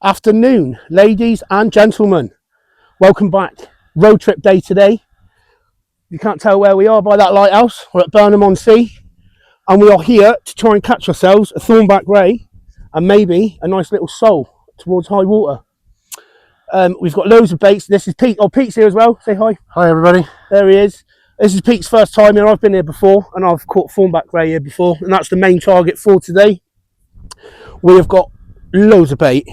Afternoon, ladies and gentlemen. Welcome back. Road trip day today. You can't tell where we are by that lighthouse. We're at Burnham-on-Sea, and we are here to try and catch ourselves a thornback ray and maybe a nice little sole towards high water. We've got loads of baits. This is Pete. Oh, Pete's here as well. Say hi. Hi everybody. There he is. This is Pete's first time here. I've been here before, and I've caught thornback ray here before, and that's the main target for today. We have got loads of bait,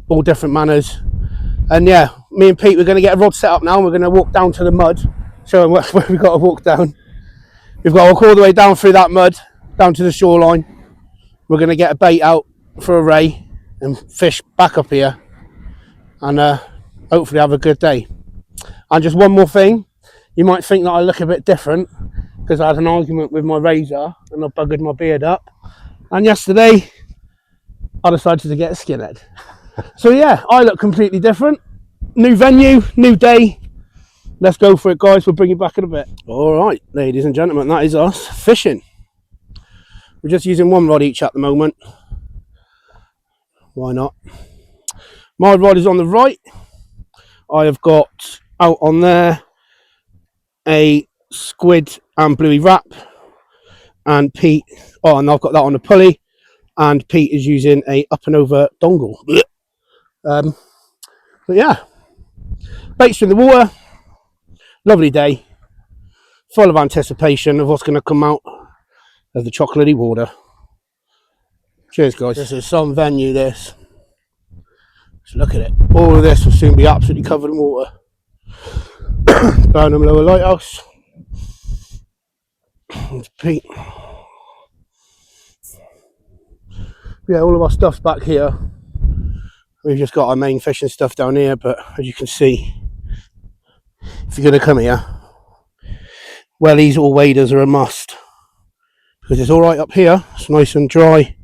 all different manners. And yeah, me and Pete, we're going to get a rod set up now, and we're going to walk down to the mud, show them where we've got to walk down. We've got to walk all the way down through that mud, down to the shoreline. We're going to get a bait out for a ray and fish back up here, and hopefully have a good day. And just one more thing, you might think that I look a bit different because I had an argument with my razor and I buggered my beard up. And yesterday, I decided to get a skinhead. So yeah, I look completely different. New venue, new day. Let's go for it, guys. We'll bring you back in a bit. All right, ladies and gentlemen, that is us fishing. We're just using one rod each at the moment. Why not? My rod is on the right. I have got out on there a squid and bluey wrap. And Pete, and I've got that on the pulley. And Pete is using a up and over dongle. But yeah, baits in the water, lovely day, full of anticipation of what's going to come out of the chocolatey water. Cheers, guys. This is some venue, this. Just look at it. All of this will soon be absolutely covered in water. Burnham Lower Lighthouse. It's Pete. Yeah, all of our stuff's back here. We've just got our main fishing stuff down here, but as you can see, if you're going to come here, wellies or waders are a must, because it's all right up here, it's nice and dry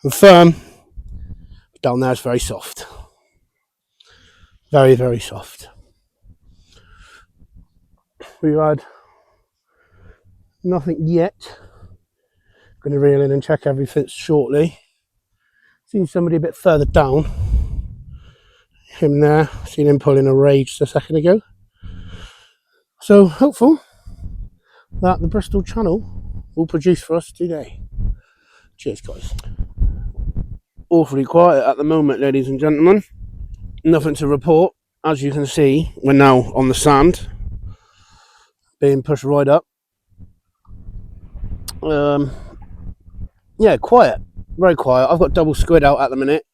and firm, but down there it's very soft, very, very soft. We've had nothing yet. Going to reel in and check everything shortly. Seen somebody a bit further down. Him there. Seen him pulling a ray just a second ago. So hopeful that the Bristol channel will produce for us today. Cheers, guys. Awfully quiet at the moment, ladies and gentlemen. Nothing to report. As you can see, we're now on the sand, being pushed right up. Yeah, quiet. Very quiet. I've got double squid out at the minute,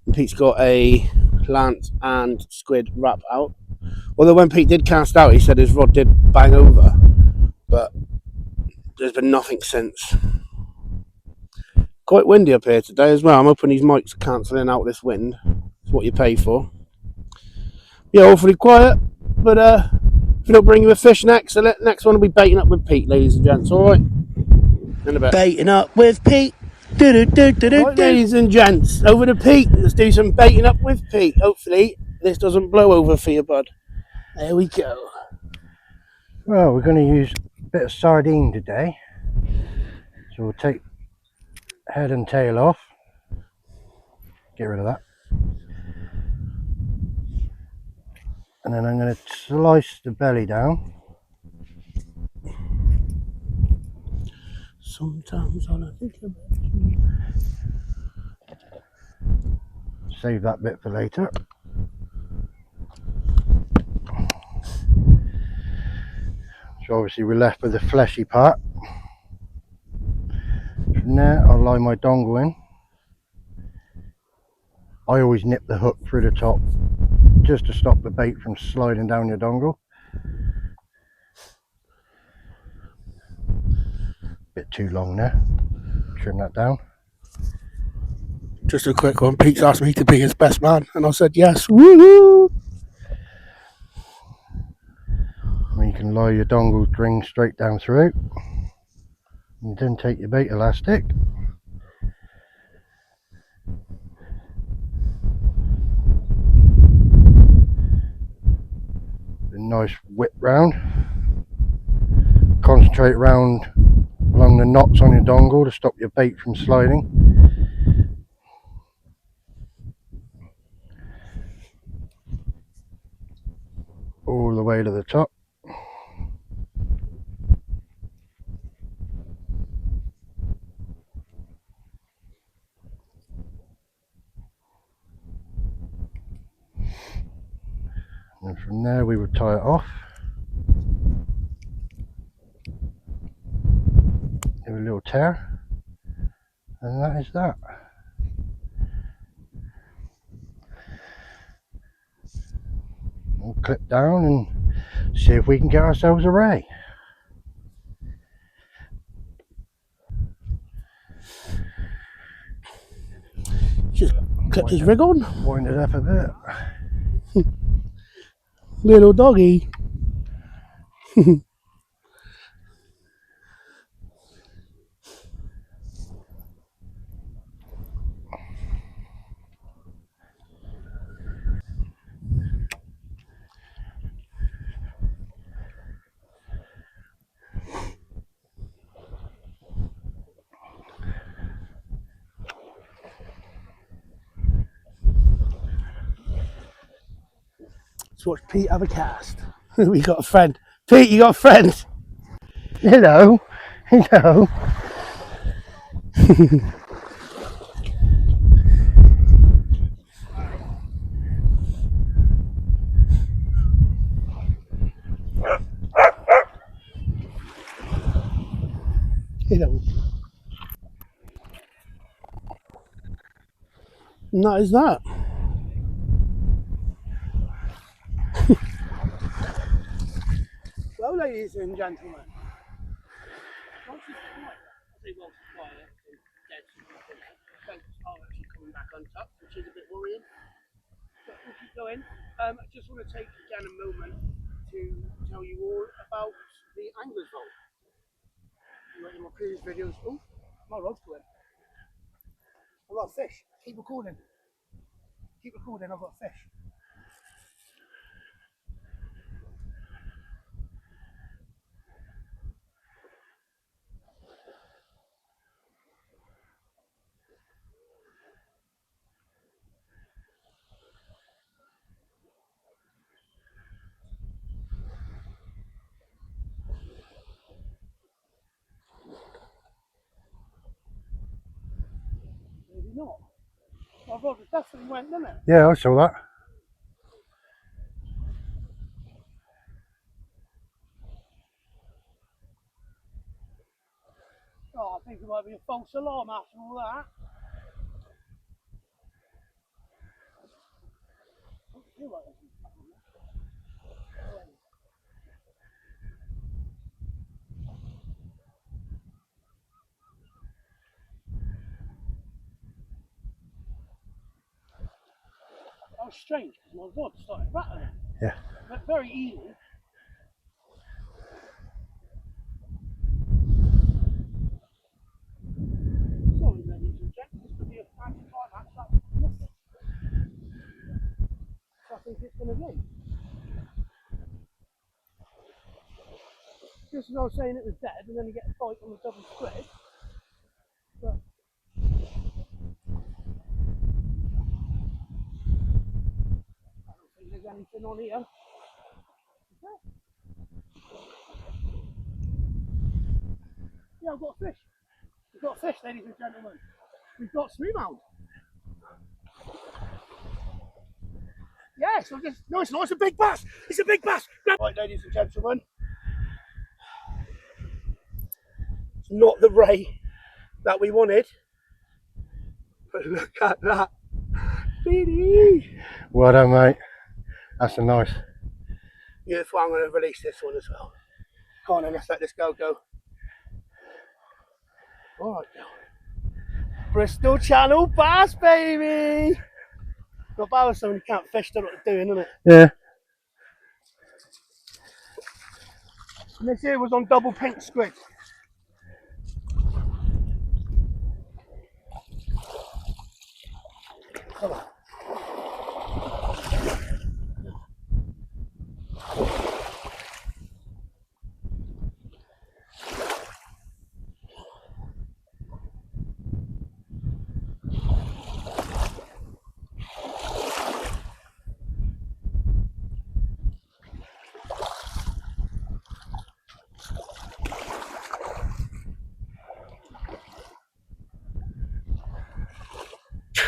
and Pete's got a plant and squid wrap out. Although when Pete did cast out, he said his rod did bang over, but there's been nothing since. Quite windy up here today as well. I'm hoping these mics are cancelling out this wind. It's what you pay for. Yeah, awfully quiet, but if we don't bring you a fish next, the next one will be baiting up with Pete, ladies and gents. All right, in a bit. Baiting up with Pete. Right, ladies and gents, over to Pete. Let's do some baiting up with Pete. Hopefully this doesn't blow over for you, bud. There we go. Well, we're going to use a bit of sardine today. So we'll take head and tail off. Get rid of that. And then I'm going to slice the belly down. Sometimes all I think about you. Save that bit for later. So obviously we're left with the fleshy part. From there I'll lie my dongle in. I always nip the hook through the top just to stop the bait from sliding down your dongle. Bit too long there. Trim that down. Just a quick one. Pete's asked me to be his best man, and I said yes. Woohoo! You can lie your dongle string straight down through. You then take your bait elastic. A nice whip round. Concentrate round along the knots on your dongle to stop your bait from sliding. all the way to the top. And from there we would tie it off. Give a little tear, and that is that. We'll clip down and see if we can get ourselves a ray. Just clip his rig on. Wind it up a bit. Little doggy. Let's watch Pete have a cast. We got a friend. Pete, you got a friend? Hello. Hello. Hello. And that is that. Well, ladies and gentlemen. Once it's quiet, I say once it's quiet, and dead fence are actually coming back untucked, which is a bit worrying. But we'll keep going. I just want to take again a moment to tell you all about the Angler's Vault. You went in my previous videos. Oh, my rod's going. I've got a fish. Keep recording. Keep recording, I've got a fish. Maybe not. My rod definitely went, didn't it? Yeah, I saw that. Oh, I think it might be a false alarm after all that. That was strange because my rod started rattling. Yeah. But very easy. Sorry, ladies and gents, this could be a fancy climax. That's nothing. So I think it's going to be. Just as I was saying it was dead, and then you get a bite on the double squid. But I don't think there's anything on here. Yeah, I've got a fish. We've got a fish, ladies and gentlemen. We've got smoothhound. Yes, no, it's not. It's a big bass. It's a big bass. Right, ladies and gentlemen. It's not the ray that we wanted, but look at that. Beanie. Well done, mate. That's a nice. Beautiful. I'm going to release this one as well. Come on, then, let's let this go. All right, now. Bristol Channel bass, baby. Not bad with somebody who can't fish, don't know what they're doing, isn't it? Yeah. And this here was on double pink squid. Come on.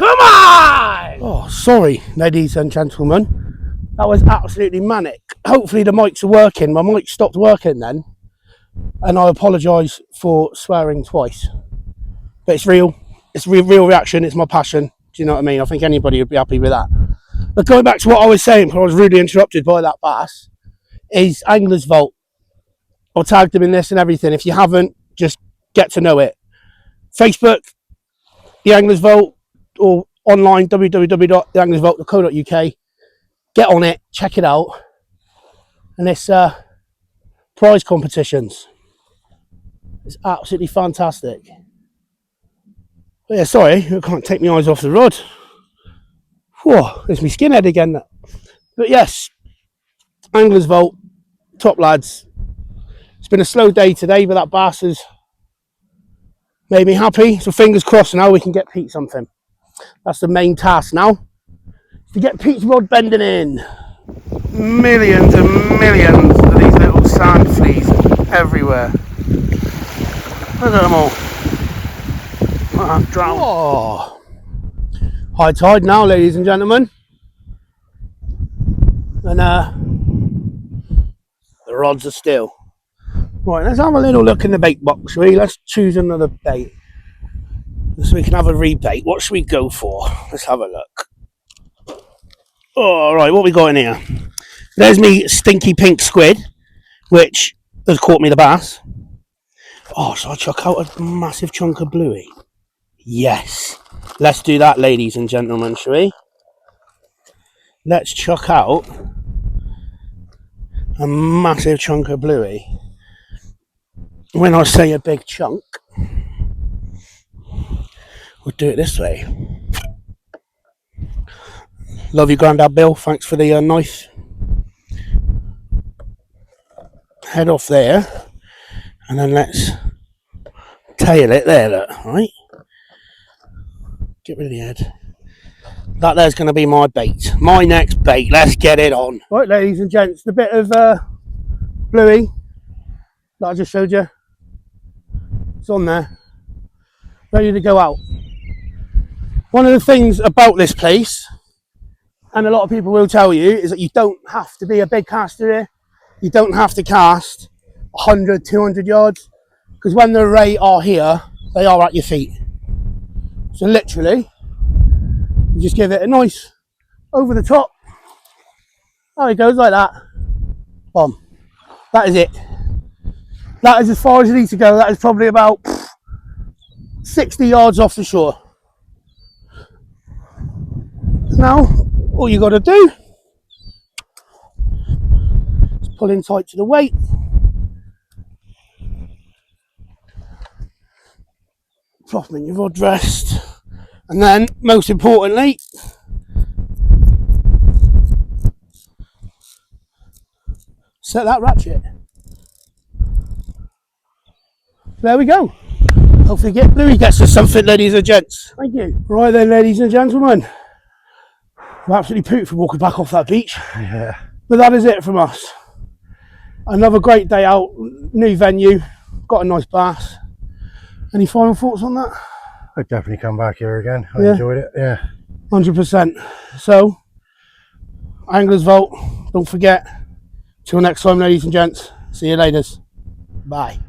Come on! Oh, sorry, ladies and gentlemen. That was absolutely manic. Hopefully the mics are working. My mic stopped working then. And I apologise for swearing twice. But it's real. It's real reaction. It's my passion. Do you know what I mean? I think anybody would be happy with that. But going back to what I was saying, because I was rudely interrupted by that bass, is Angler's Vault. I'll tag them in this and everything. If you haven't, just get to know it. Facebook, The Angler's Vault, or online, www.theanglersvault.co.uk. Get on it, check it out. And it's prize competitions. It's absolutely fantastic. But yeah, sorry, I can't take my eyes off the rod. Whoa, there's my skinhead again. But yes, Angler's Vault, top lads. It's been a slow day today, but that bass has made me happy. So fingers crossed now we can get Pete something. That's the main task now. To get Pete's rod bending in. Millions and millions of these little sand fleas everywhere. Look at them all. Drown. Oh. High tide now, ladies and gentlemen. And the rods are still. Right, let's have a little look in the bait box, shall we? Let's choose another bait. So we can have a rebait. What should we go for? Let's have a look. All right, what we got in here? There's me stinky pink squid, which has caught me the bass. Oh, shall I chuck out a massive chunk of bluey? Yes. Let's do that, ladies and gentlemen, shall we? Let's chuck out a massive chunk of bluey. When I say a big chunk, we'll do it this way. Love you, Grandad Bill. Thanks for the knife. Head off there, and then let's tail it there, look, right? Get rid of the head. That there's going to be my bait. My next bait. Let's get it on. Right, ladies and gents, the bit of bluey that I just showed you. It's on there. Ready to go out. One of the things about this place, and a lot of people will tell you, is that you don't have to be a big caster here. You don't have to cast 100, 200 yards, because when the ray are here, they are at your feet. So literally, you just give it a nice over the top. Oh, it goes like that. Boom. That is it. That is as far as it needs to go. That is probably about 60 yards off the shore. Now, all you got to do is pull in tight to the weight. Drop them in your rod rest. And then, most importantly, set that ratchet. There we go. Hopefully Bluey gets us something, ladies and gents. Thank you. Right then, ladies and gentlemen. We're absolutely pooped for walking back off that beach. Yeah. But that is it from us. Another great day out, new venue, got a nice bass. Any final thoughts on that? I'd definitely come back here again. I enjoyed it, yeah. 100%. So, Angler's Vault, don't forget. Till next time, ladies and gents. See you later. Bye.